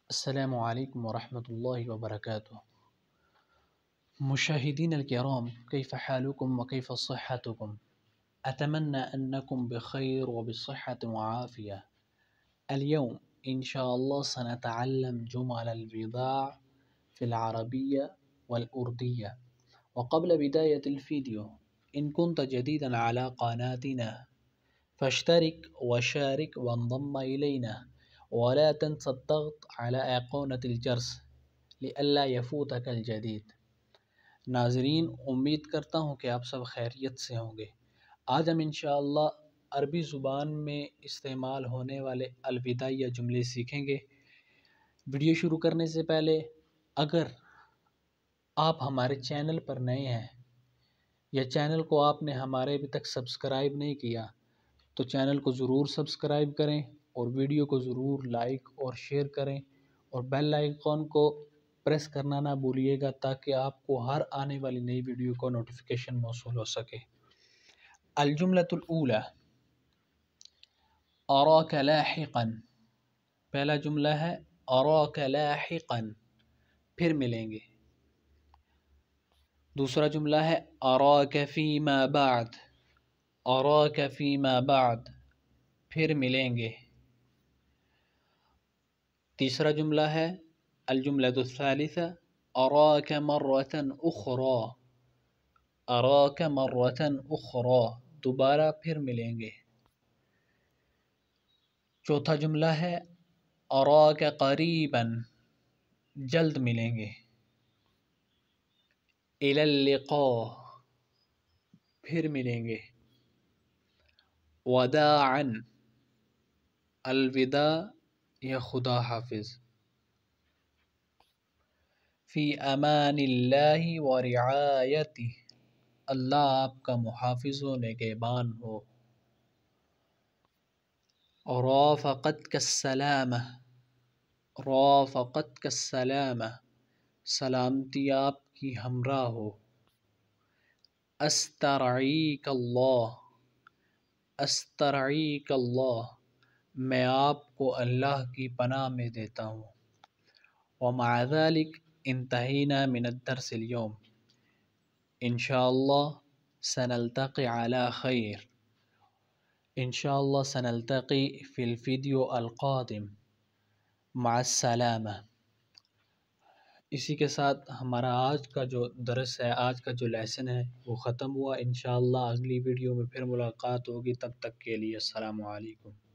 السلام عليكم ورحمة الله وبركاته. مشاهدين الكرام، كيف حالكم وكيف صحتكم؟ أتمنى أنكم بخير وبصحة وعافية. اليوم إن شاء الله سنتعلم جمل البضاعة في العربية والأردية. وقبل بداية الفيديو، إن كنت جديدا على قناتنا فاشترك وشارك وانضم إلينا، ولا تنسى الضغط على أيقونة الجرس لئلا يفوتك الجديد. ناظرین، امید کرتا ہوں کہ آپ سب خیریت سے ہوں گے۔ آج ہم انشاءاللہ عربی زبان میں استعمال ہونے والے الوداعیہ جملے سیکھیں گے۔ ویڈیو شروع کرنے سے پہلے اگر آپ ہمارے چینل پر نئے ہیں یا چینل کو آپ نے ہمارے ابھی تک سبسکرائب نہیں کیا تو چینل کو ضرور سبسکرائب کریں اور ویڈیو کو ضرور لائک اور شیئر کریں، اور بیل آئیکن کو پریس کرنا نہ بھولیے گا تاکہ آپ کو ہر آنے والی نئی ویڈیو کو نوٹیفیکیشن موصول ہو سکے۔ الجملۃ الاولی، اراک لاحقا۔ پہلا جملہ ہے اراک لاحقا، پھر ملیں گے۔ دوسرا جملہ ہے اراک فیما بعد، اراک فیما بعد، پھر ملیں گے۔ تیسرا جملہ ہے الجملۃ الثالثہ، اراک مرۃ اخری، اراک مرۃ اخری، دوبارہ پھر ملیں گے۔ چوتھا جملہ ہے اراک قریبا، جلد ملیں گے۔ الی اللقاء، پھر ملیں گے۔ وداعا، الوداع یا خدا حافظ۔ فی امان اللہ و رعایتہ، اللہ آپ کا محافظ و نگہبان ہو۔ رافقتک السلامہ، رافقتک السلامہ، سلامتی آپ کی ہمراہ ہو۔ استرعیک اللہ، استرعیک اللہ، میں آپ کو اللہ کی پناہ میں دیتا ہوں۔ ومع ذلك انتہینا من الدرس اليوم، انشاءاللہ سنلتقي على خیر، انشاءاللہ سنلتقي في الفيديو القادم، مع السلامہ۔ اسی کے ساتھ ہمارا آج کا جو درس ہے، آج کا جو لیسن ہے وہ ختم ہوا۔ انشاءاللہ اگلی ویڈیو میں پھر ملاقات ہوگی، تب تک کے لیے السلام علیکم۔